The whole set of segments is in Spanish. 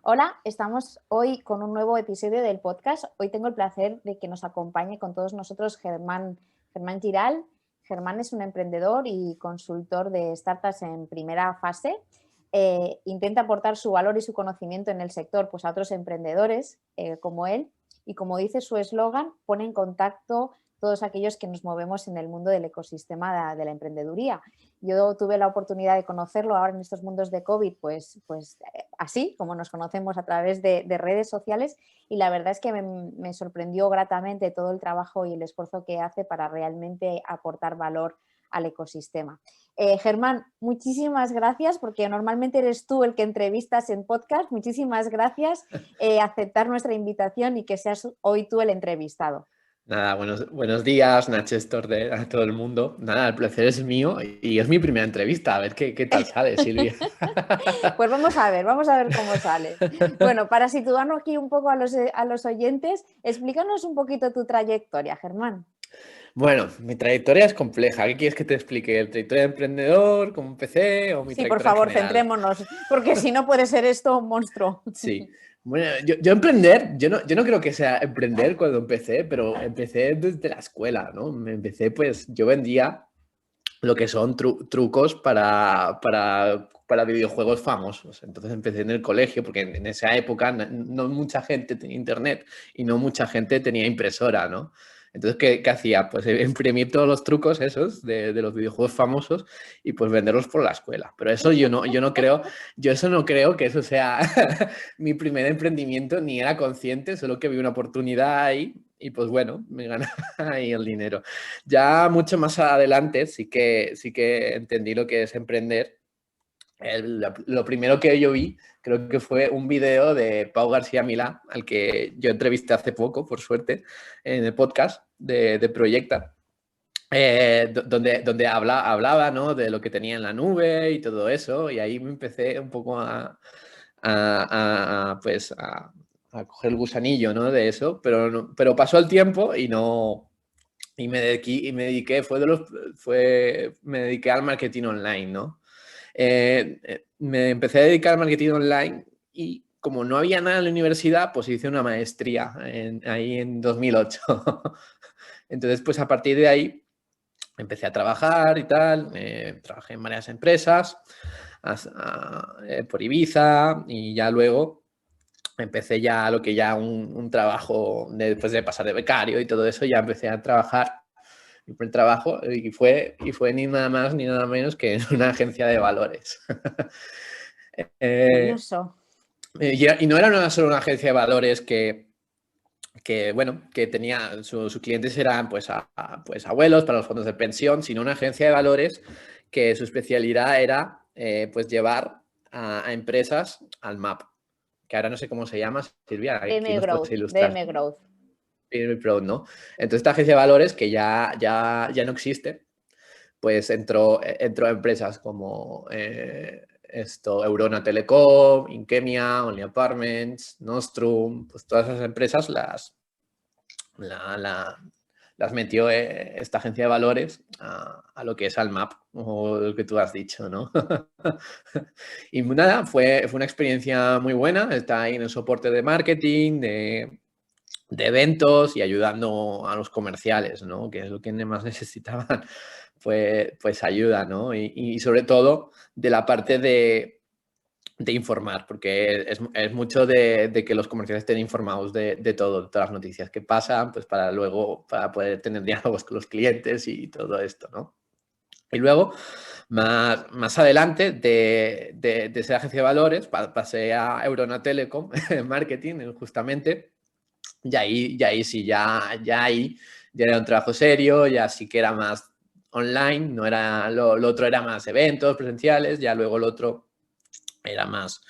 Hola, estamos hoy con un nuevo episodio del podcast. Hoy tengo el placer de que nos acompañe con todos nosotros Germán Giral. Germán es un emprendedor y consultor de startups en primera fase. Intenta aportar su valor y su conocimiento en el sector pues, a otros emprendedores como él, y como dice su eslogan, pone en contacto todos aquellos que nos movemos en el mundo del ecosistema de la emprendeduría. Yo tuve la oportunidad de conocerlo ahora en estos mundos de COVID, pues así como nos conocemos a través de redes sociales, y la verdad es que me sorprendió gratamente todo el trabajo y el esfuerzo que hace para realmente aportar valor al ecosistema. Germán, muchísimas gracias, porque normalmente eres tú el que entrevistas en podcast. Muchísimas gracias aceptar nuestra invitación y que seas hoy tú el entrevistado. Nada, buenos días, Nachestor, a todo el mundo. Nada, el placer es mío y es mi primera entrevista. A ver qué tal sale, Silvia. Pues vamos a ver cómo sale. Bueno, para situarnos aquí un poco a los oyentes, explícanos un poquito tu trayectoria, Germán. Bueno, mi trayectoria es compleja. ¿Qué quieres que te explique? ¿El trayectoria de emprendedor, cómo empecé o mi Sí, por trayectoria en favor, general? centrémonos, porque si no puede ser esto un monstruo. Sí. Bueno, yo emprender, yo no creo que sea emprender cuando empecé, pero empecé desde la escuela, ¿no? Me empecé, pues, yo vendía lo que son trucos para videojuegos famosos. Entonces empecé en el colegio, porque en esa época no mucha gente tenía internet y no mucha gente tenía impresora, ¿no? Entonces, ¿qué hacía? Pues imprimir todos los trucos esos de los videojuegos famosos y pues venderlos por la escuela. Pero eso yo eso no creo que eso sea mi primer emprendimiento, ni era consciente, solo que vi una oportunidad ahí y pues bueno, me ganaba ahí el dinero. Ya mucho más adelante sí que entendí lo que es emprender. Lo primero que yo vi creo que fue un video de Pau García Milá, al que yo entrevisté hace poco, por suerte, en el podcast de Proyecta, donde hablaba, ¿no?, de lo que tenía en la nube y todo eso, y ahí me empecé un poco pues a coger el gusanillo, ¿no?, de eso, pero pasó el tiempo y no... Me dediqué al marketing online, ¿no? Me empecé a dedicar al marketing online y como no había nada en la universidad, pues hice una maestría ahí en 2008. Entonces, pues a partir de ahí empecé a trabajar y tal. Trabajé en varias empresas por Ibiza y ya luego empecé ya lo que ya un trabajo después de pasar de becario y todo eso, ya empecé a trabajar mi primer trabajo y fue ni nada más ni nada menos que en una agencia de valores. Curioso. Y no era solo una agencia de valores bueno, que tenía sus clientes eran pues abuelos para los fondos de pensión, sino una agencia de valores que su especialidad era pues llevar a empresas al MAP, que ahora no sé cómo se llama, Silvia, aquí DM nos puedes Growth, ilustrar. DM Growth. Pro, ¿no? Entonces esta agencia de valores que ya no existe, pues entró a empresas como Eurona Telecom, Inkemia, Only Apartments, Nostrum, pues todas esas empresas las metió esta agencia de valores a lo que es al MAP, o lo que tú has dicho, ¿no? Y nada, fue una experiencia muy buena, está ahí en el soporte de marketing, de eventos y ayudando a los comerciales, ¿no?, que es lo que más necesitaban, pues ayuda, ¿no? Y sobre todo de la parte de informar, porque es mucho de que los comerciales estén informados de todo, de todas las noticias que pasan, pues para luego, para poder tener diálogos con los clientes y todo esto, ¿no? Y luego, más adelante de esa agencia de valores, pasé a Eurona Telecom, en marketing, justamente, y ahí sí, ya era un trabajo serio, ya sí que era más online, no era, lo otro era más eventos presenciales, ya luego lo otro era más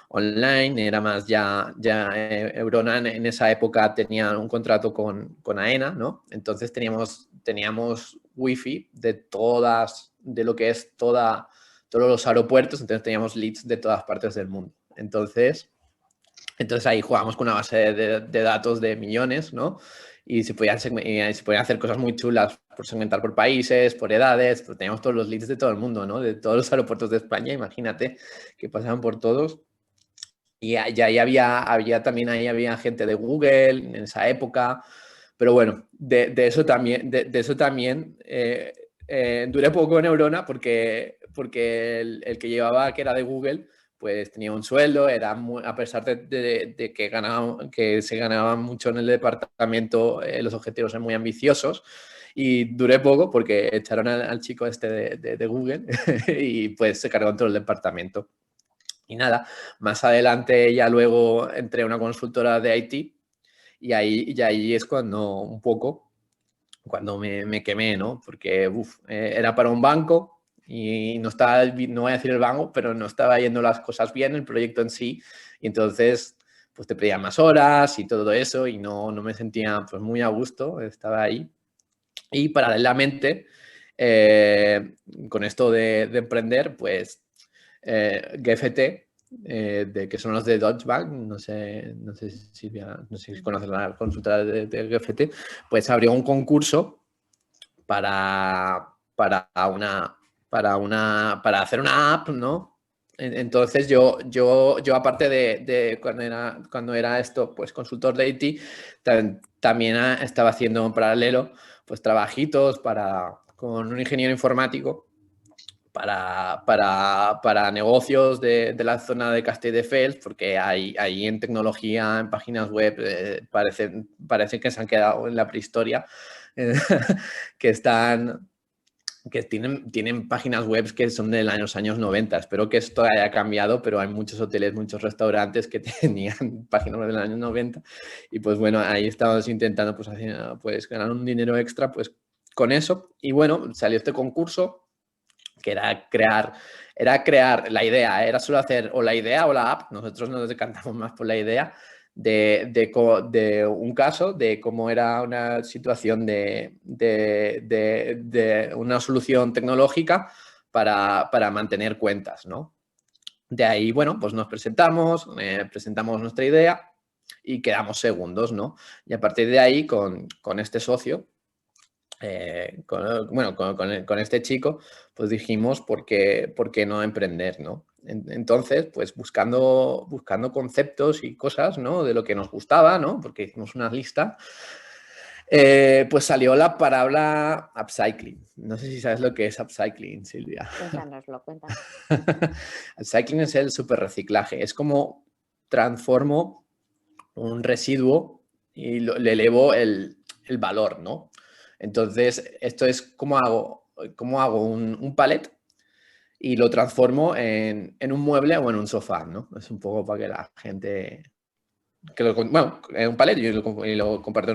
online, era más Eurona en esa época tenía un contrato con AENA, ¿no? Entonces teníamos wifi de lo que es todos los aeropuertos, entonces teníamos leads de todas partes del mundo. Entonces ahí jugábamos con una base de datos de millones, ¿no? Y se podían hacer cosas muy chulas por segmentar por países, por edades, pues teníamos todos los leads de todo el mundo, ¿no? De todos los aeropuertos de España, imagínate que pasaban por todos. ahí también ahí había gente de Google en esa época. Pero bueno, de eso también duré poco en Neurona porque el que llevaba, que era de Google, pues tenía un sueldo, a pesar de que se ganaban mucho en el departamento, los objetivos eran muy ambiciosos. Y duré poco porque echaron al chico este de Google y pues se cargó en todo el departamento. Y nada, más adelante ya luego entré a una consultora de IT y ahí es cuando me quemé, ¿no? Porque era para un banco y no voy a decir el banco, pero no estaba yendo las cosas bien, el proyecto en sí, y entonces pues te pedían más horas y todo eso y no me sentía pues muy a gusto, estaba ahí. Y paralelamente, con esto de emprender, pues GFT, que son los de Deutsche Bank, no sé si Silvia, no sé si conoces la consulta de GFT, pues abrió un concurso para hacer una app, ¿no? Entonces yo aparte de cuando era esto, pues consultor de IT, también estaba haciendo en paralelo pues trabajitos con un ingeniero informático para negocios de la zona de Castelldefels, porque ahí en tecnología, en páginas web, parece que se han quedado en la prehistoria, que tienen páginas web que son de los años 90. Espero que esto haya cambiado, pero hay muchos hoteles, muchos restaurantes que tenían páginas web de los años 90. Y pues bueno, ahí estamos intentando pues ganar un dinero extra pues con eso. Y bueno, salió este concurso que era crear la idea, era solo hacer o la idea o la app. Nosotros nos decantamos más por la idea de un caso de cómo era una situación de una solución tecnológica para mantener cuentas, ¿no? De ahí, bueno, pues nos presentamos nuestra idea y quedamos segundos, ¿no? Y a partir de ahí, con este socio, con este chico, pues dijimos, ¿por qué no emprender, no? Entonces, pues buscando conceptos y cosas, ¿no? De lo que nos gustaba, ¿no? Porque hicimos una lista, pues salió la palabra upcycling. No sé si sabes lo que es upcycling, Silvia. Cuéntanoslo, cuéntanos. Upcycling es el superreciclaje. Es como transformo un residuo y le elevo el valor, ¿no? Entonces, esto es cómo hago un pallet y lo transformo en un mueble o en un sofá, ¿no? Es un poco para que la gente... en un pallet y lo convierto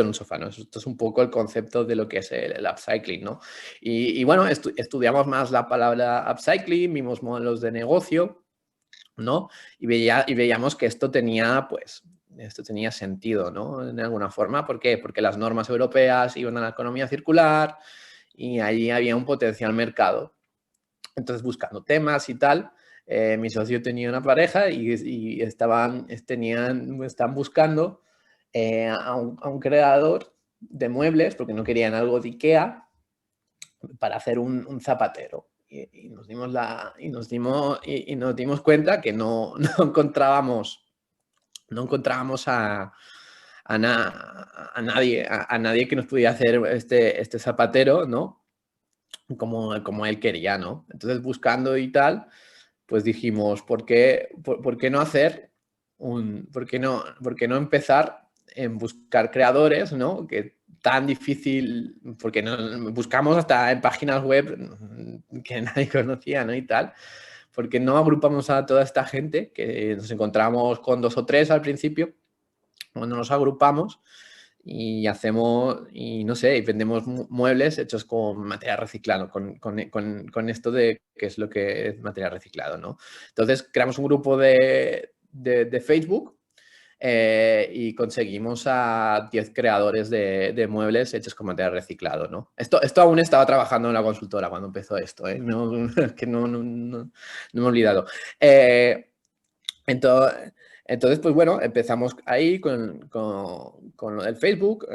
en un sofá, ¿no? Esto es un poco el concepto de lo que es el upcycling, ¿no? Y bueno, estudiamos más la palabra upcycling, vimos modelos de negocio, ¿no? Y veíamos que esto tenía sentido, ¿no? De alguna forma. ¿Por qué? Porque las normas europeas iban a la economía circular y ahí había un potencial mercado. Entonces, buscando temas y tal, mi socio tenía una pareja y están buscando a un creador de muebles, porque no querían algo de IKEA, para hacer un zapatero. Y nos dimos cuenta que no encontrábamos a nadie que nos pudiera hacer este zapatero, ¿no? Como él quería, ¿no? Entonces, buscando y tal, pues dijimos, ¿por qué no hacer por qué no empezar en buscar creadores, ¿no? Que tan difícil, porque buscamos hasta en páginas web que nadie conocía, ¿no? Y tal, porque no agrupamos a toda esta gente, que nos encontramos con 2 o 3 al principio, cuando nos agrupamos y no sé, y vendemos muebles hechos con material reciclado, con esto de qué es lo que es material reciclado, ¿no? Entonces creamos un grupo de Facebook y conseguimos a 10 creadores de muebles hechos con material reciclado, ¿no? Esto aún estaba trabajando en la consultora cuando empezó esto, ¿eh? No, que no me he olvidado. Entonces, pues bueno, empezamos ahí con lo del Facebook.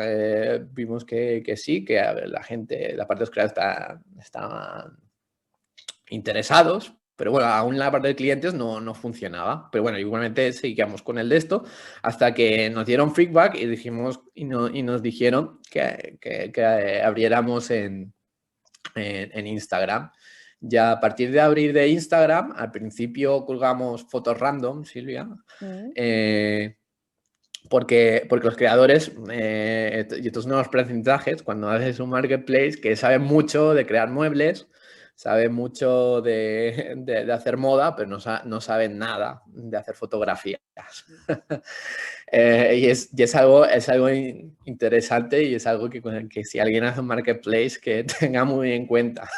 Vimos que sí, que a ver, la parte de los creadores estaban interesados, Pero bueno, aún la parte de clientes no funcionaba. Pero bueno, igualmente seguíamos con el de esto hasta que nos dieron feedback y dijimos y nos dijeron que abriéramos en Instagram. Ya a partir de abrir de Instagram, al principio colgamos fotos random, Silvia, porque los creadores y estos nuevos aprendizajes, cuando haces un marketplace que sabe mucho de crear muebles, sabe mucho de hacer moda, pero no saben nada de hacer fotografías. Y es algo interesante y es algo que si alguien hace un marketplace que tenga muy en cuenta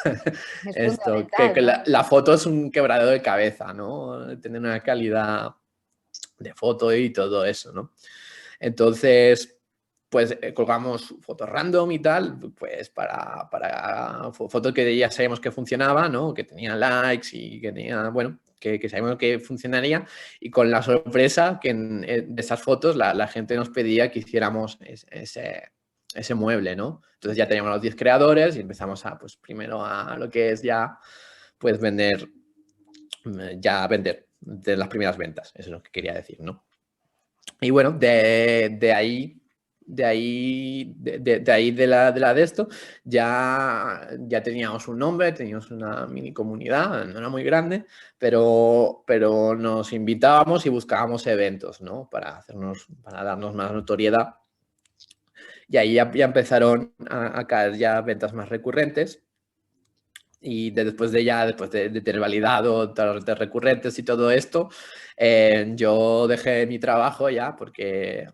Es esto, fundamental, ¿no? la foto es un quebradero de cabeza, ¿no? Tener una calidad de foto y todo eso, ¿no? Entonces, pues colgamos fotos random y tal, pues para fotos que ya sabemos que funcionaba, ¿no? Que tenían likes y que tenía, bueno, que sabemos que funcionaría. Y con la sorpresa que de esas fotos la gente nos pedía que hiciéramos ese mueble, ¿no? Entonces ya teníamos los 10 creadores y empezamos pues primero a lo que es ya, pues vender de las primeras ventas. Eso es lo que quería decir, ¿no? Y bueno, de ahí de esto, ya teníamos un nombre, teníamos una mini comunidad, no era muy grande, pero nos invitábamos y buscábamos eventos, ¿no? Para darnos más notoriedad. Y ahí ya empezaron a caer ya ventas más recurrentes. Y después de tener validado todas las recurrentes y todo esto, yo dejé mi trabajo ya porque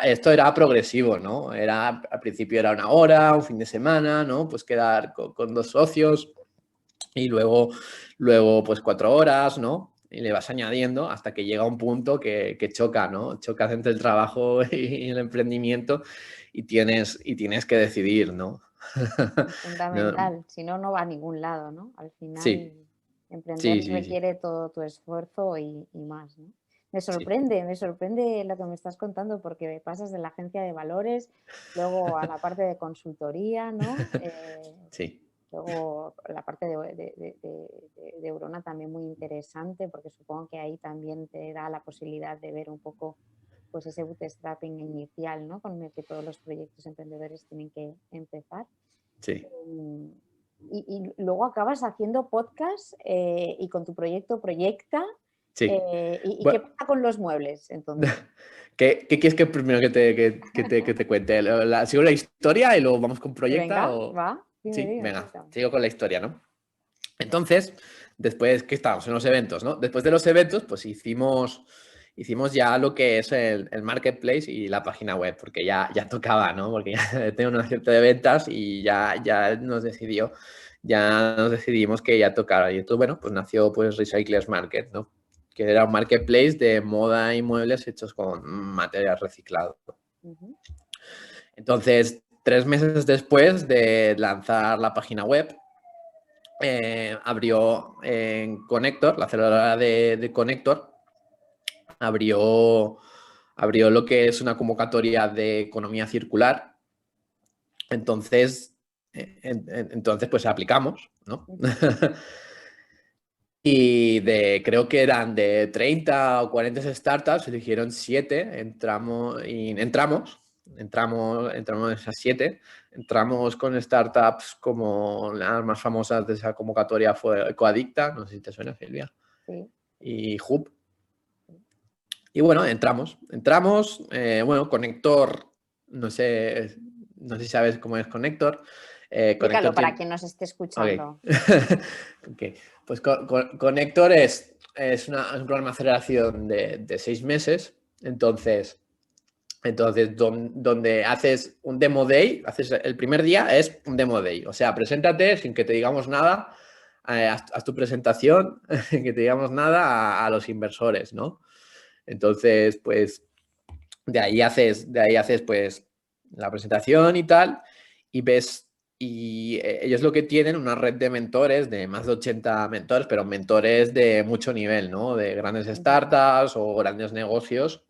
esto era progresivo, ¿no? Al principio era una hora, un fin de semana, ¿no? Pues quedar con 2 socios y luego pues 4 horas, ¿no? Y le vas añadiendo hasta que llega un punto que choca, ¿no? Chocas entre el trabajo y el emprendimiento y tienes que decidir, ¿no? No, Fundamental, si no, no va a ningún lado, ¿no? Al final, sí, emprender sí. requiere todo tu esfuerzo y más, ¿no? Sí, Me sorprende lo que me estás contando porque pasas de la agencia de valores, luego a la parte de consultoría, ¿no? sí, Luego la parte de Eurona también muy interesante porque supongo que ahí también te da la posibilidad de ver un poco pues ese bootstrapping inicial, ¿no? Con el que todos los proyectos emprendedores tienen que empezar. sí. Mm, y luego acabas haciendo podcast y con tu proyecto Proyecta. Sí. ¿Y qué Bueno, pasa con los muebles entonces? ¿qué quieres que primero que te cuente? ¿Sigo la historia y luego vamos con Proyecta? Venga, O... va, Sí, dime, venga, cuéntame. sigo con la historia, ¿no? Entonces, después que estábamos en los eventos, ¿no? Después de los eventos, pues hicimos ya lo que es el marketplace y la página web, porque ya tocaba, ¿no? Porque ya tengo una cierta de ventas y ya nos decidimos que ya tocaba. Y esto, bueno, pues nació pues Recyclers Market, ¿no? Que era un marketplace de moda y muebles hechos con material reciclado. Ujú. Entonces, 3 meses después de lanzar la página web, abrió en Connector, la aceleradora de Connector, abrió lo que es una convocatoria de economía circular. Entonces, pues aplicamos, ¿no? Ujú. Y creo que eran de 30 o 40 startups, eligieron 7, entramos esas 7, entramos con startups como las más famosas de esa convocatoria fue Ecoadicta, no sé si te suena, Silvia, Sí. y Hub. Y bueno, entramos, bueno, Connector, no sé si sabes cómo es Connector. Explícalo Connector para tiene... quien nos esté Ok. escuchando. Ok. Pues Connector es un programa de aceleración de 6 meses. Entonces donde haces un demo day, el primer día es un demo day. O sea, preséntate sin que te digamos nada, haz tu presentación, sin que te digamos nada a los inversores, ¿no? Entonces, pues de ahí haces pues la presentación y tal, y ves, y ellos lo que tienen, una red de mentores, de más de 80 mentores, pero mentores de mucho nivel, ¿no? De grandes Ujú. startups o grandes negocios.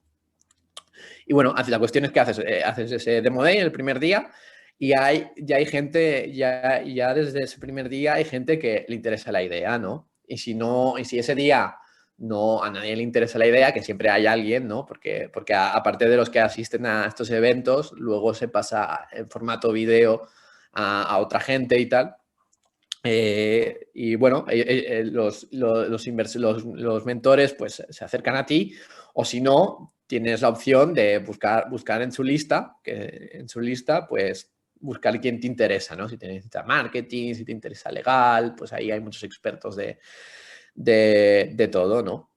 Y bueno, la cuestión es que haces ese demo day el primer día y ya hay gente, ya desde ese primer día hay gente que le interesa la idea, ¿no? Y si no, y si ese día no, a nadie le interesa la idea, que siempre hay alguien, ¿no? Porque aparte de los que asisten a estos eventos, luego se pasa en formato vídeo a otra gente y tal. Y bueno, los mentores pues se acercan a ti, o si no, tienes la opción de buscar en su lista, que en su lista pues buscar quién te interesa, ¿no? Si te necesita marketing, si te interesa legal, pues ahí hay muchos expertos de todo, ¿no?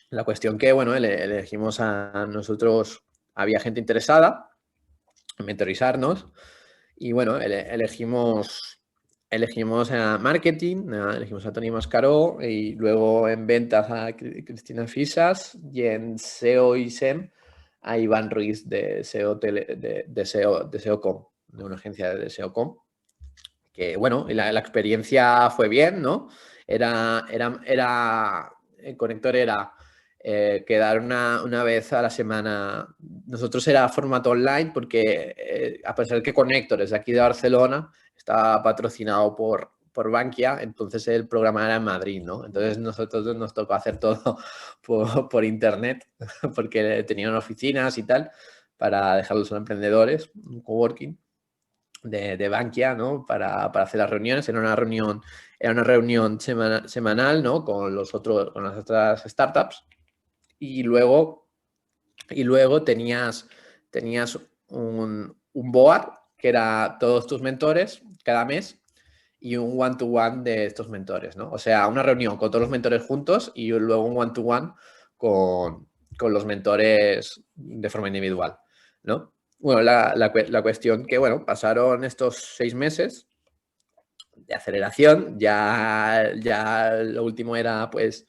La cuestión que, bueno, elegimos a nosotros, había gente interesada en mentorizarnos y, bueno, elegimos a marketing, elegimos a Tony Mascaró y luego en ventas a Cristina Fisas y en SEO y SEM a Iván Ruiz de SEO, de SEOcom, de una agencia de SEOcom. Que bueno, la experiencia fue bien, ¿no? El conector era quedar una vez a la semana. Nosotros era formato online porque a pesar de que Connector es de aquí de Barcelona, está patrocinado por Bankia, entonces el programa era en Madrid, ¿no? Entonces nosotros nos tocó hacer todo por internet porque tenían oficinas y tal para dejarlos a los emprendedores, un coworking de Bankia, ¿no? Para hacer las reuniones. Era una reunión semanal, ¿no? Con las otras startups. Y luego tenías un board, que era todos tus mentores cada mes, y un one-to-one de estos mentores, ¿no? O sea, una reunión con todos los mentores juntos y luego un one-to-one con los mentores de forma individual, ¿no? Bueno, la cuestión que, bueno, pasaron estos 6 meses de aceleración, ya lo último era, pues,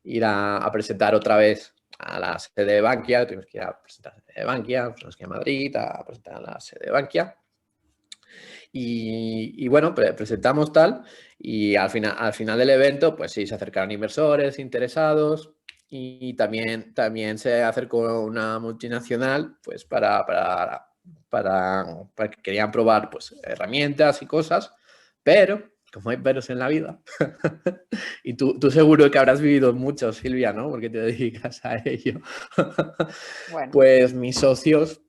ir a presentar otra vez a la sede de Bankia, tuvimos que ir a presentar a la sede de Bankia, tuvimos que ir a Madrid a presentar a la sede de Bankia. Y bueno, presentamos tal y al final del evento, pues sí, se acercaron inversores interesados y también se acercó una multinacional pues para que querían probar pues herramientas y cosas, pero como hay peros en la vida, y tú seguro que habrás vivido mucho, Silvia, ¿no? Porque te dedicas a ello. Bueno. Pues mis socios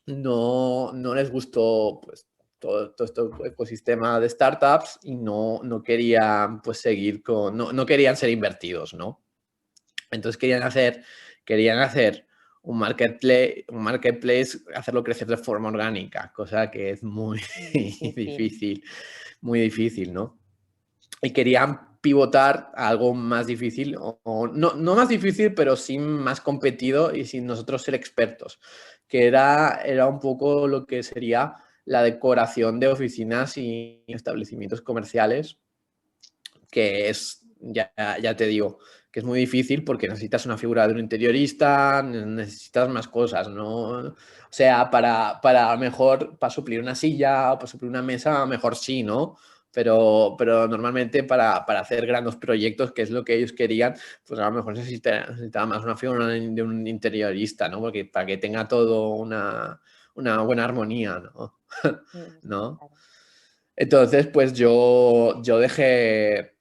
no les gustó pues todo este ecosistema de startups y no querían pues seguir no querían ser invertidos, ¿no? Entonces querían hacer un marketplace, hacerlo crecer de forma orgánica, cosa que es muy muy difícil, ¿no? Y querían pivotar a algo más difícil, o no más difícil, pero sí más competido y sin nosotros ser expertos, que era un poco lo que sería la decoración de oficinas y establecimientos comerciales, que es, ya te digo, que es muy difícil porque necesitas una figura de un interiorista, necesitas más cosas, ¿no? O sea, para mejor, para suplir una silla o para suplir una mesa, mejor sí, ¿no? Pero normalmente para hacer grandes proyectos, que es lo que ellos querían, pues a lo mejor necesitaba más una figura de un interiorista, ¿no? Porque para que tenga todo una buena armonía, ¿no? ¿No? Claro. Entonces, pues yo dejé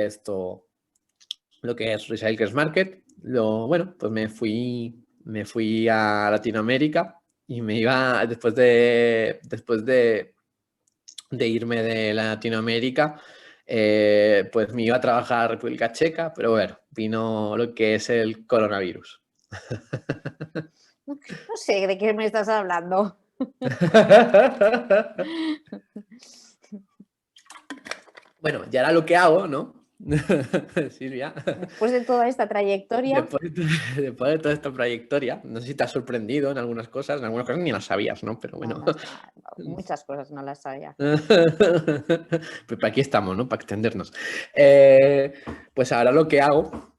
esto, lo que es Recyclers Market. Bueno, pues me fui a Latinoamérica y me iba, después de irme de Latinoamérica, pues me iba a trabajar a República Checa, pero bueno, vino lo que es el coronavirus. No sé de qué me estás hablando. Bueno, ya era lo que hago, ¿no? Silvia. Después de toda esta trayectoria, Después de toda esta trayectoria, no sé si te has sorprendido en algunas cosas ni las sabías, ¿no? Pero no, bueno. no, muchas cosas no las sabía. Pues aquí estamos, ¿no? Para extendernos. Pues ahora lo que hago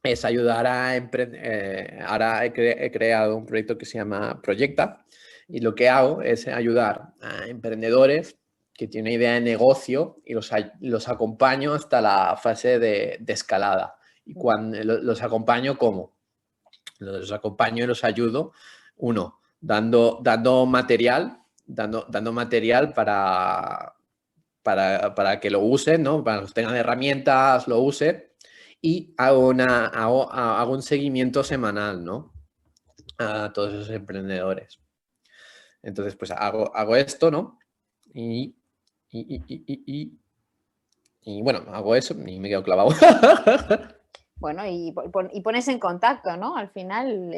es ayudar a emprender. Ahora he creado un proyecto que se llama Proyecta y lo que hago es ayudar a emprendedores que tienen una idea de negocio y los acompaño hasta la fase de escalada. Y cuando los acompaño, ¿cómo? Los acompaño y los ayudo, uno, dando material, dando material para para que lo usen, ¿no? Para que tengan herramientas, lo usen. Y hago un seguimiento semanal, ¿no? A todos esos emprendedores. Entonces, pues hago esto, ¿no? Y bueno, hago eso y me quedo clavado. Bueno, y pones en contacto, ¿no? Al final.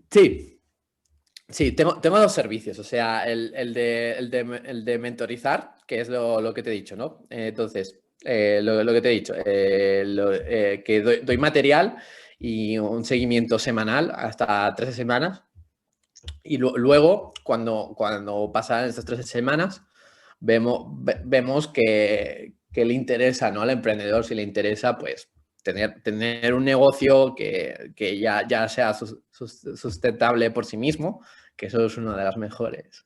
Sí, tengo dos servicios. O sea, el de mentorizar, que es lo que te he dicho, ¿no? Entonces, lo que te he dicho, que doy material y un seguimiento semanal hasta 13 semanas. Y luego, cuando pasan estas 13 semanas, vemos que le interesa, ¿no? Al emprendedor, si le interesa, pues tener un negocio que ya sea sustentable por sí mismo, que eso es una de las mejores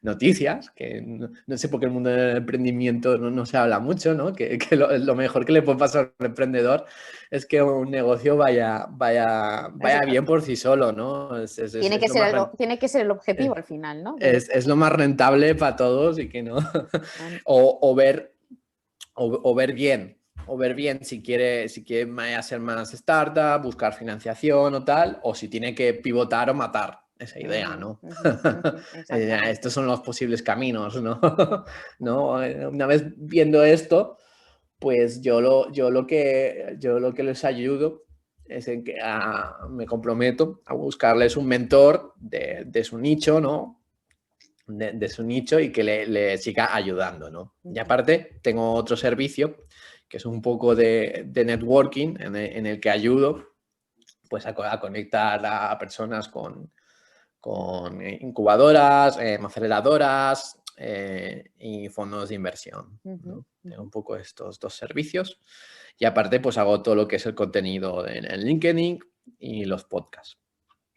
noticias, que no sé por qué el mundo del emprendimiento no se habla mucho, ¿no? Que lo mejor que le puede pasar a un emprendedor es que un negocio vaya bien por sí solo, ¿no? Tiene que ser el objetivo al final, ¿no? Es lo más rentable para todos y que no. o ver bien. O ver bien si quiere hacer más startup, buscar financiación o tal, o si tiene que pivotar o matar. Esa idea, ¿no? Estos son los posibles caminos, ¿no? ¿No? Una vez viendo esto, pues yo lo que les ayudo es en que me comprometo a buscarles un mentor de su nicho, ¿no? De su nicho y que le siga ayudando, ¿no? Y aparte, tengo otro servicio que es un poco de networking en el que ayudo pues a conectar a personas con incubadoras, aceleradoras y fondos de inversión, ¿no? Tengo un poco estos dos servicios y aparte pues hago todo lo que es el contenido en LinkedIn y los podcasts.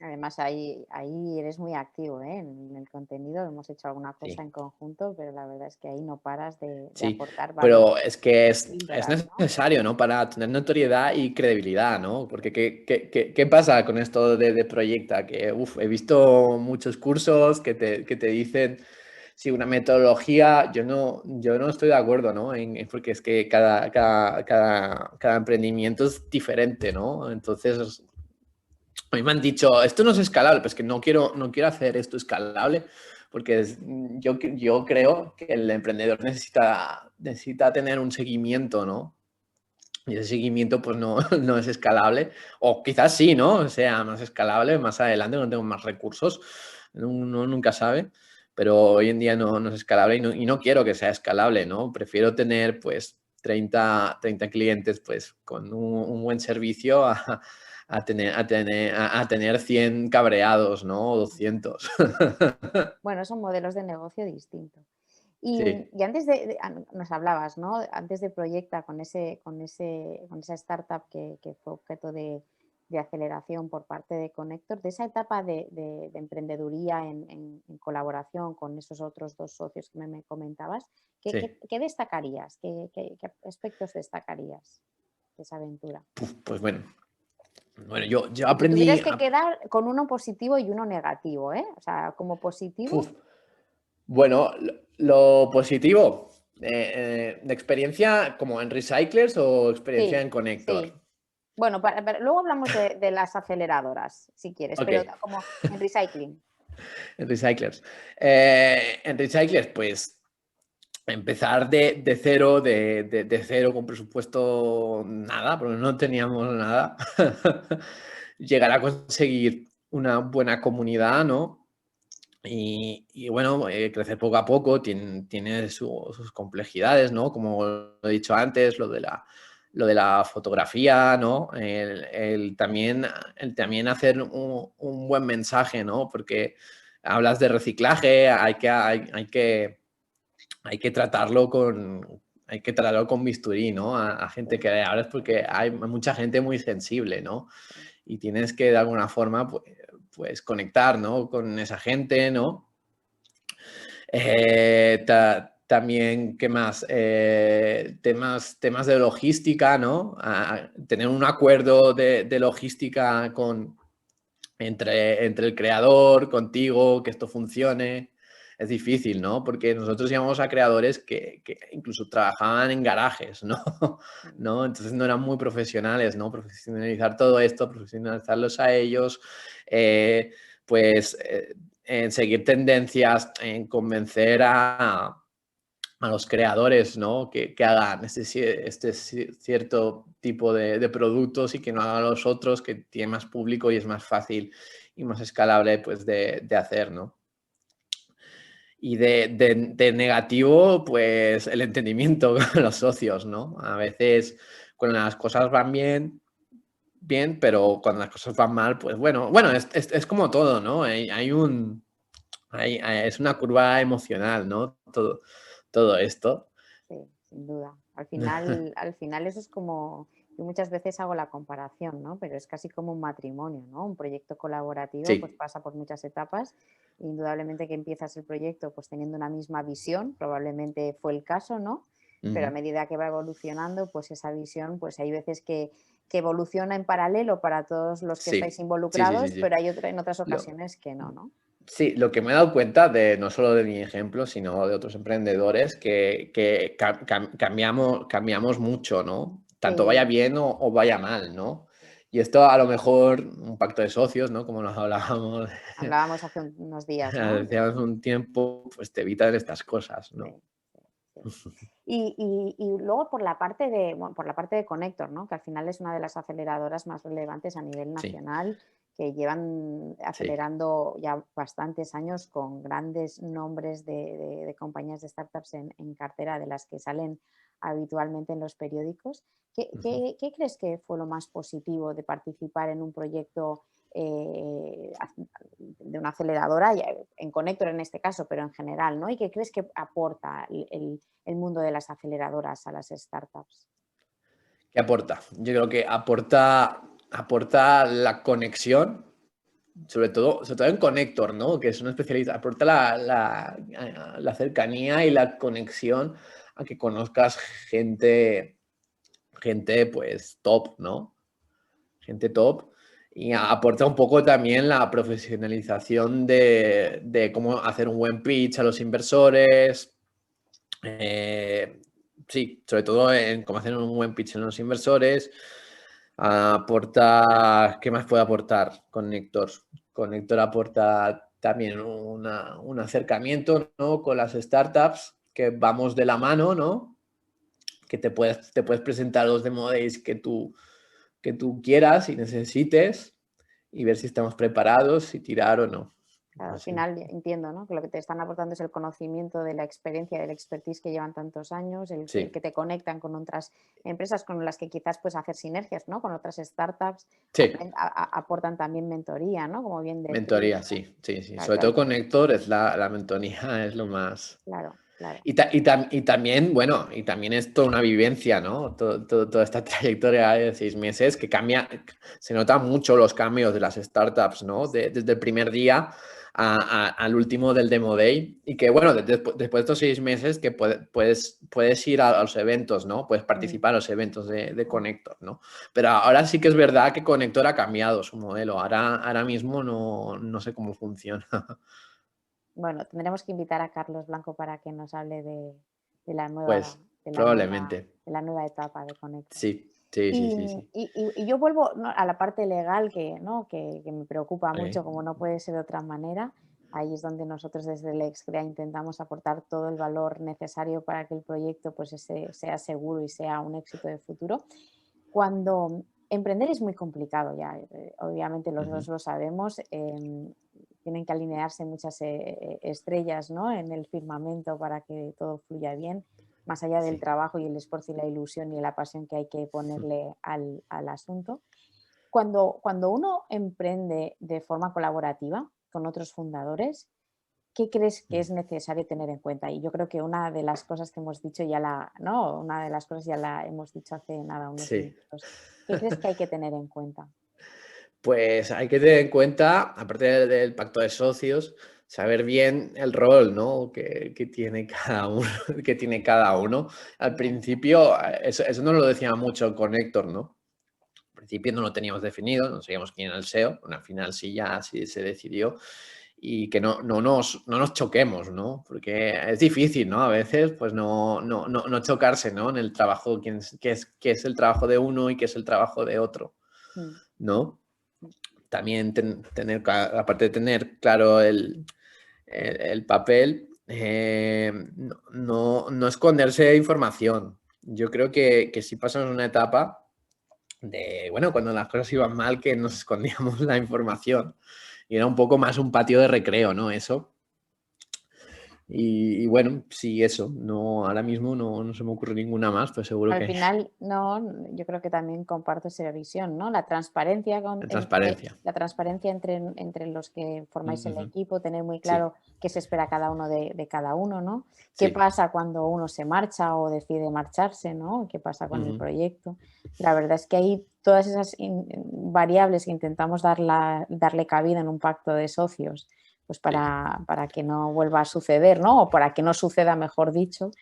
Además, ahí eres muy activo, ¿eh? En el contenido. Hemos hecho alguna cosa en conjunto, pero la verdad es que ahí no paras de aportar valor. Pero es que es necesario, ¿no? Para tener notoriedad y credibilidad, ¿no? Porque ¿qué pasa con esto de Proyecta? Que he visto muchos cursos que te dicen, sí, una metodología, yo no estoy de acuerdo, ¿no? Porque es que cada emprendimiento es diferente, ¿no? Entonces, a mí me han dicho, esto no es escalable, pues que no quiero hacer esto escalable, porque yo creo que el emprendedor necesita tener un seguimiento, ¿no? Y ese seguimiento pues no es escalable, o quizás sí, ¿no? O sea, más escalable más adelante, no tengo más recursos, uno nunca sabe, pero hoy en día no es escalable y no quiero que sea escalable, ¿no? Prefiero tener pues 30 clientes pues con un buen servicio a tener 100 cabreados, ¿no? O 200. Bueno, son modelos de negocio distintos. Y Sí. antes nos hablabas, ¿no? Antes de Proyecta, con esa startup que fue objeto de aceleración por parte de Connector, de esa etapa de emprendeduría en colaboración con esos otros dos socios que me comentabas, ¿qué destacarías? ¿Qué aspectos destacarías de esa aventura? Pues bueno, yo Si te aprendí... tuvieras que quedar con uno positivo y uno negativo, ¿eh? O sea, como positivo. Bueno, lo positivo, ¿de experiencia como en Recyclers o experiencia Sí, en Connector? sí. Bueno, luego hablamos de las aceleradoras, si quieres, Ok, pero como en recycling. en Recyclers. En Recyclers, pues empezar de cero, de cero con presupuesto nada, porque no teníamos nada. Llegar a conseguir una buena comunidad, ¿no? Y bueno, crecer poco a poco tiene sus complejidades, ¿no? Como lo he dicho antes, lo de la fotografía, ¿no? El también hacer un buen mensaje, ¿no? Porque hablas de reciclaje, hay que tratarlo con bisturí, ¿no? A gente que hablas porque hay mucha gente muy sensible, ¿no? Y tienes que de alguna forma pues conectar, ¿no? Con esa gente, ¿no? También, ¿qué más? Temas de logística, ¿no? Tener un acuerdo de logística entre el creador, contigo, que esto funcione. es difícil, ¿no? Porque nosotros llamamos a creadores que incluso trabajaban en garajes, ¿no? ¿No? Entonces no eran muy profesionales, ¿no? Profesionalizar todo esto, profesionalizarlos a ellos, pues en seguir tendencias, en convencer a los creadores, ¿no? Que hagan este cierto tipo de productos y que no hagan los otros, que tienen más público y es más fácil y más escalable pues, de hacer, ¿no? Y de negativo, pues el entendimiento con los socios, ¿no? A veces cuando las cosas van bien, pero cuando las cosas van mal, pues bueno, es como todo, ¿no? Es una curva emocional, ¿no? Todo esto. Sí, sin duda. Al final eso es como, yo muchas veces hago la comparación, ¿no? Pero es casi como un matrimonio, ¿no? Un proyecto colaborativo pues Sí. pasa por muchas etapas. Indudablemente que empiezas el proyecto pues teniendo una misma visión, probablemente fue el caso, ¿no? Pero a Ujú. medida que va evolucionando, pues esa visión, pues hay veces que evoluciona en paralelo para todos los que estáis Sí, sí, sí, sí, involucrados, sí. pero hay en otras Lo, ocasiones que no, ¿no? sí, lo que me he dado cuenta no solo de mi ejemplo, sino de otros emprendedores, que cambiamos mucho, ¿no? Tanto vaya Sí, bien o vaya mal, ¿no? Y esto a lo mejor, un pacto de socios, ¿no? Como nos hablábamos, hablábamos hace unos días, ¿no? decíamos un tiempo, pues te evitan estas cosas, Sí, ¿no? sí, sí. Y luego por la parte de, bueno, por la parte de Connector, ¿no? Que al final es una de las aceleradoras más relevantes a nivel Sí, nacional, que llevan sí. acelerando ya bastantes años con grandes nombres de compañías de startups en cartera de las que salen habitualmente en los periódicos. Ujú. Qué crees que fue lo más positivo de participar en un proyecto de una aceleradora, en Connector en este caso, pero en general, ¿no? ¿Y qué crees que aporta el mundo de las aceleradoras a las startups? ¿Qué aporta? Yo creo que aporta la conexión. Sobre todo en Connector, ¿no? Que es una especialidad, aporta la cercanía y la conexión a que conozcas gente pues top, ¿no? Gente top. Y aporta un poco también la profesionalización de cómo hacer un buen pitch a los inversores. Eh, sí, sobre todo en cómo hacer un buen pitch a los inversores. Aporta, ¿qué más puede aportar Connector? Connector aporta también un acercamiento, ¿no? Con las startups, que vamos de la mano, ¿no? Que te puedes presentar los demo days que tú quieras y necesites y ver si estamos preparados, si tirar o no. Claro, al Así. final entiendo, ¿no? Que lo que te están aportando es el conocimiento de la experiencia, del expertise que llevan tantos años, el que Sí, te conectan con otras empresas con las que quizás puedes hacer sinergias, ¿no? Con otras startups, sí, aportan también mentoría, ¿no? Como bien decís. mentoría, sí, sí, sí. Claro, Sobre todo claro, Connector es la mentoría, es lo más. claro, claro. Y también, bueno, y también es toda una vivencia, ¿no? Toda esta trayectoria de 6 meses que cambia, se notan mucho los cambios de las startups, ¿no? Desde el primer día al último del Demo Day. Y que, bueno, después de estos 6 meses que puedes ir a los eventos, ¿no? Puedes Mm, participar en los eventos de mm. Connector, ¿no? Pero ahora sí que es verdad que Connector ha cambiado su modelo. Ahora mismo no sé cómo funciona. Bueno, tendremos que invitar a Carlos Blanco para que nos hable de la nueva, Pues de la nueva, probablemente. de la nueva etapa de Connector. Sí, sí, sí, Y, sí, sí. y yo vuelvo, ¿no?, a la parte legal que, ¿no?, que me preocupa mucho, Vale. como no puede ser de otra manera. Ahí es donde nosotros desde el Excrea intentamos aportar todo el valor necesario para que el proyecto pues, sea seguro y sea un éxito de futuro. Cuando emprender es muy complicado ya, obviamente los dos Ujú. lo sabemos, tienen que alinearse muchas estrellas, ¿no?, en el firmamento para que todo fluya bien, más allá del Sí. trabajo y el esfuerzo y la ilusión y la pasión que hay que ponerle al asunto. Cuando uno emprende de forma colaborativa con otros fundadores, ¿qué crees que Mm. es necesario tener en cuenta? Y yo creo que una de las cosas que hemos dicho ya la, ¿no?, una de las cosas ya la hemos dicho hace nada, unos Sí. minutos. ¿Qué crees que hay que tener en cuenta? Pues hay que tener en cuenta, aparte del pacto de socios, saber bien el rol, ¿no? que tiene cada uno, que tiene cada uno. Al Ya, principio, eso no lo decía mucho con Héctor, ¿no? Al principio no lo teníamos definido, no sabíamos quién era el SEO, bueno, al final sí ya sí se decidió. y que no nos choquemos, ¿no? Porque es difícil, ¿no? A veces, pues no chocarse, ¿no? En el trabajo, qué es el trabajo de uno y qué es el trabajo de otro, ¿no? También aparte de tener claro el papel, no esconderse información. Yo creo que sí pasamos una etapa de, bueno, cuando las cosas iban mal, que nos escondíamos la información y era un poco más un patio de recreo, ¿no? Eso. Y bueno, sí, eso. No, ahora mismo no se me ocurre ninguna más, pero seguro Al que final, no, yo creo que también comparto esa visión, ¿no? La transparencia, la transparencia. entre los que formáis el Ujú. equipo, tener muy Sí, claro qué se espera cada uno de cada uno, ¿no? ¿Qué sí. pasa cuando uno se marcha o decide marcharse, ¿no? ¿Qué pasa con el Ujú. proyecto? La verdad es que hay todas esas variables que intentamos darle cabida en un pacto de socios, pues para que no vuelva a suceder, ¿no? O para que no suceda, mejor dicho.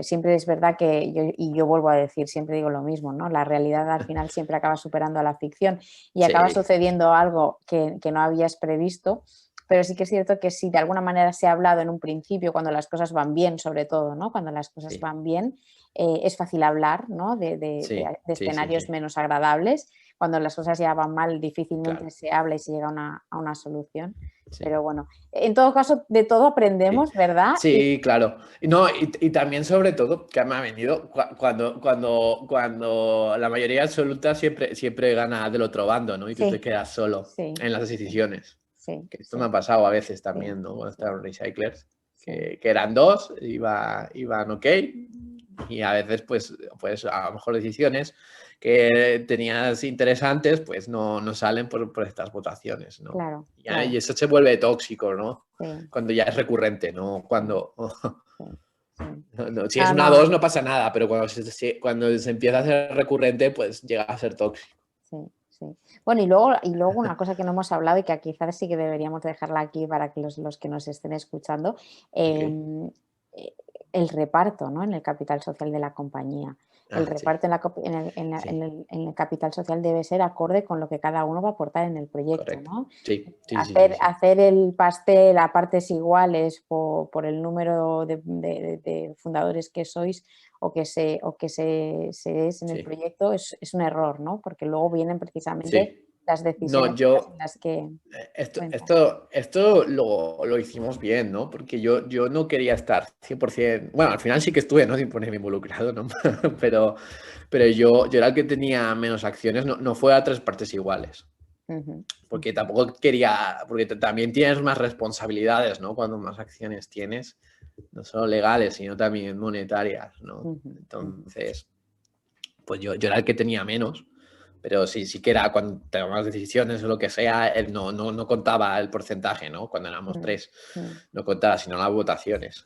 Siempre es verdad que yo vuelvo a decir, siempre digo lo mismo, ¿no? La realidad al final siempre acaba superando a la ficción y acaba Sí, sucediendo algo que no habías previsto, pero sí que es cierto que si de alguna manera se ha hablado en un principio, cuando las cosas van bien, sobre todo, ¿no? Cuando las cosas sí, van bien, es fácil hablar, ¿no? sí, De sí, sí, escenarios sí, menos agradables. Cuando las cosas ya van mal, difícilmente claro, se habla y se llega a una solución. sí. Pero bueno, en todo caso, de todo Sí, aprendemos, ¿verdad? sí, claro. Y no, y también sobre todo que me ha venido cuando la mayoría absoluta siempre gana del otro bando, ¿no? Y tú te Sí, quedas solo sí, en las sí, decisiones. sí, Que esto me sí, ha pasado a veces sí, también, ¿no? Cuando sí, estaba en Recyclers, sí, que eran dos, iban ok, y a veces pues a lo mejor decisiones que tenías interesantes, pues no salen por estas votaciones, ¿no? claro, Y claro, eso se vuelve tóxico, ¿no? sí, Cuando ya es recurrente, ¿no? sí, Cuando sí, sí. si es No, una dos no, no pasa nada, pero cuando se empieza a hacer recurrente, pues llega a ser tóxico. sí, sí. Bueno, y luego una cosa que no hemos hablado y que quizás sí que deberíamos dejarla aquí para que los que nos estén escuchando, Ok. em, eh, el reparto, ¿no? En el capital social de la compañía. El Ah, sí, reparto sí, en el capital social debe ser acorde con lo que cada uno va a aportar en el proyecto, correcto. ¿no? Sí, sí, sí, sí, sí. Hacer el pastel a partes iguales por el número de fundadores que sois se es en el Sí, proyecto es un error, ¿no? Porque luego vienen precisamente sí. las No, decisiones en yo, las que esto, cuentan. esto, esto lo hicimos bien, ¿no? Porque yo no quería estar 100%, bueno, al final sí que estuve, ¿no? Sin ponerme involucrado, ¿no? Pero yo era el que tenía menos acciones, no fue a tres partes iguales. Ujú, Porque tampoco quería, porque también tienes más responsabilidades, ¿no? Cuando más acciones tienes, no solo legales, sino también monetarias, ¿no? ujú, ujú, Entonces, pues yo era el que tenía menos, pero sí que era cuando tomabas decisiones o lo que sea, él no contaba el porcentaje, ¿no? Cuando éramos ujú, tres, ujú. no contaba, sino las votaciones.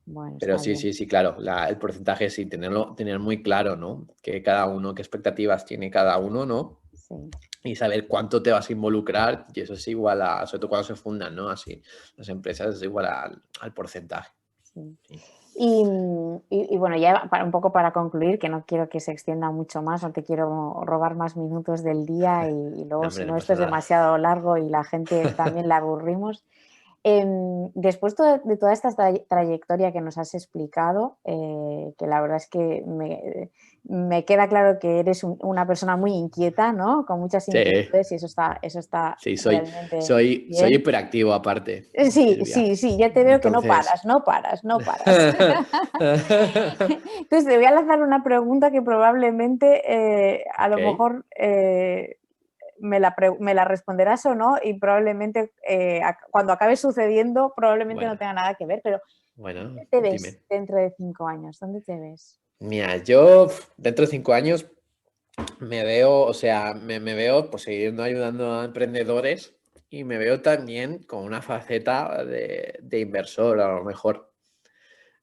Bueno, Pero está sí, bien. sí, sí, claro, el porcentaje sí, tener muy claro, ¿no? Que cada uno, qué expectativas tiene cada uno, ¿no? Sí, Y saber cuánto te vas a involucrar, y eso es igual a, sobre todo cuando se fundan, ¿no? Así, las empresas es igual al porcentaje. sí. Sí. Y bueno, ya un poco para concluir, que no quiero que se extienda mucho más, no te quiero robar más minutos del día y No, luego si hombre, no no esto pasa es nada. demasiado largo y la gente también la aburrimos. Después de toda esta trayectoria que nos has explicado, que la verdad es que me queda claro que eres una persona muy inquieta, ¿no? Con muchas Sí, inquietudes y eso está sí, realmente soy bien. hiperactivo aparte, Sí, Silvia. sí, sí, ya te veo que no Entonces, paras, no paras, no paras. Entonces te voy a lanzar una pregunta que probablemente a ok, lo mejor me la responderás o no y probablemente cuando acabe sucediendo probablemente no bueno, tenga nada que ver, pero bueno, ¿dónde te ves dime. dentro de 5 años? ¿Dónde te ves? Mira, yo dentro de 5 años me veo, o sea, me veo pues siguiendo ayudando a emprendedores y me veo también con una faceta de inversor a lo mejor.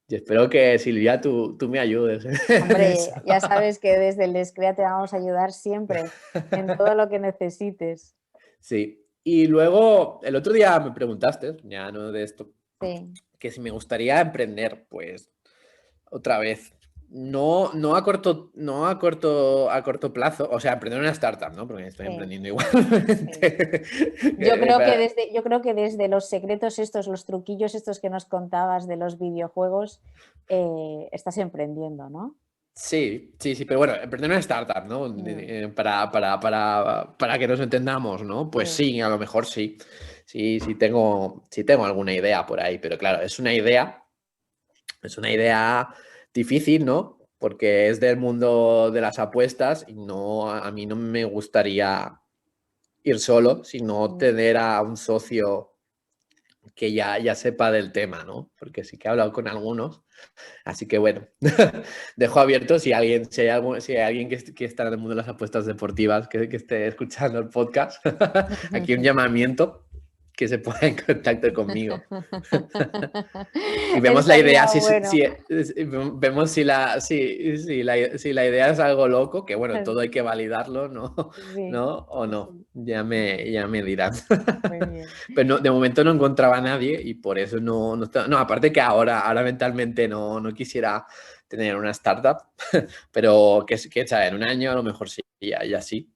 Y espero que Silvia, tú me ayudes en Hombre, eso. ya sabes que desde el Descrea te vamos a ayudar siempre en todo lo que necesites. Sí. Y luego, el otro día me preguntaste, ya no de esto, Sí. que si me gustaría emprender, pues otra vez. a corto plazo, o sea, emprender una startup, ¿no? Porque estoy Sí, emprendiendo sí. igualmente. Yo creo que desde los secretos estos, los truquillos estos que nos contabas de los videojuegos, estás emprendiendo, ¿no? Sí, sí, sí, pero bueno, emprender una startup, ¿no? Mm, Para que nos entendamos, ¿no? Pues sí, sí, a lo mejor sí. Sí tengo alguna idea por ahí, pero claro, es una idea difícil, ¿no? Porque es del mundo de las apuestas y no, a mí no me gustaría ir solo, sino mm, tener a un socio que ya sepa del tema, ¿no? Porque sí que he hablado con algunos. Así que bueno, dejo abierto si hay alguien que está en el mundo de las apuestas deportivas que esté escuchando el podcast. Aquí un llamamiento que se ponga en contacto conmigo. Y vemos la Estaría idea, bueno. vemos si la idea es algo loco, que bueno, todo hay que validarlo, ¿no? Sí, ¿No? O no. sí, Ya me dirán. muy bien. Pero de momento no encontraba a nadie y por eso no, aparte que ahora mentalmente no quisiera tener una startup, pero que ¿sabes? En un año a lo mejor sí, ya sí.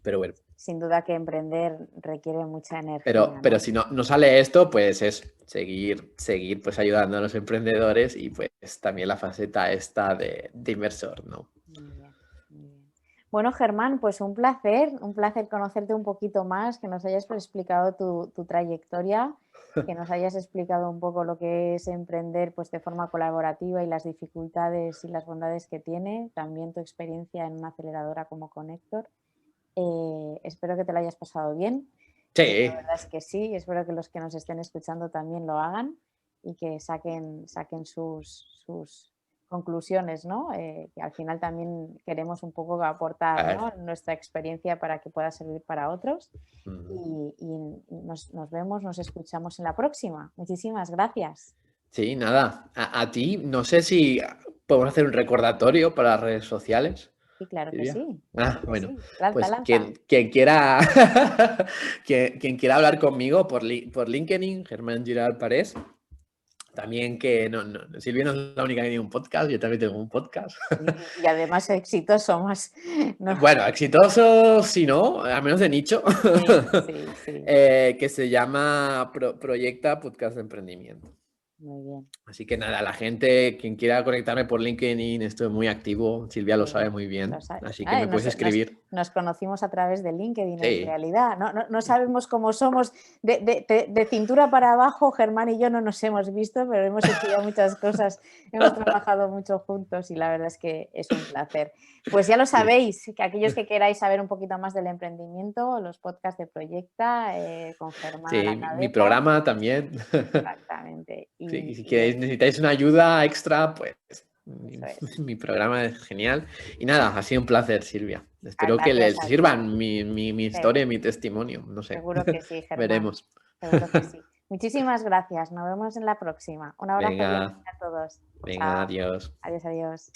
Pero bueno, Sin duda que emprender requiere mucha energía, pero ¿no? si no sale esto, pues es seguir pues ayudando a los emprendedores y pues también la faceta esta de inversor, ¿no? Muy bien, muy bien. Bueno, Germán, pues un placer conocerte un poquito más, que nos hayas explicado tu trayectoria, que nos hayas explicado un poco lo que es emprender pues, de forma colaborativa y las dificultades y las bondades que tiene, también tu experiencia en una aceleradora como Connector. Espero que te lo hayas pasado bien. Yo la Sí, verdad es que sí, espero que los que nos estén escuchando también lo hagan y que saquen sus conclusiones, ¿no? Que al final también queremos un poco a aportar, ver. ¿no? Nuestra experiencia para que pueda servir para otros. Ujú. Y nos vemos, nos escuchamos en la próxima. Muchísimas gracias. Sí, nada, a ti, no sé si podemos hacer un recordatorio para las redes sociales. Y claro que Silvia. sí, Ah, claro que bueno, sí. Lanza, pues lanza. quien quiera, quien quiera hablar conmigo por LinkedIn, Germán Girard Parés. También que Silvia no es la única que tiene un podcast, yo también tengo un podcast. Y además exitoso más. ¿No? Bueno, exitoso, si no, al menos de nicho, Sí, sí, sí. que se llama Proyecta Podcast de Emprendimiento. Muy bien. Así que nada, la gente, quien quiera conectarme por LinkedIn, estoy muy activo. Silvia lo sabe Sí, muy bien, lo sabes. así que me puedes escribir. Nos conocimos a través de LinkedIn en Sí. realidad. No sabemos cómo somos de cintura para abajo. Germán y yo no nos hemos visto, pero hemos hecho ya muchas cosas, hemos trabajado mucho juntos y la verdad es que es un placer. Pues ya lo Sí. sabéis, que aquellos que queráis saber un poquito más del emprendimiento, los podcasts de Proyecta con Germán a la Sí, mi cabeza. programa también. Exactamente. Sí, y si queréis, necesitáis una ayuda extra, pues Eso es. mi programa es genial. Y nada, ha sido un placer, Silvia. Espero que Gracias les a ti. sirvan mi historia y mi testimonio. No sé. Seguro que sí, Germán. Veremos. Seguro que sí. Muchísimas gracias. Nos vemos en la próxima. Un abrazo bien Venga, a todos. venga, Chao. adiós. Adiós, adiós.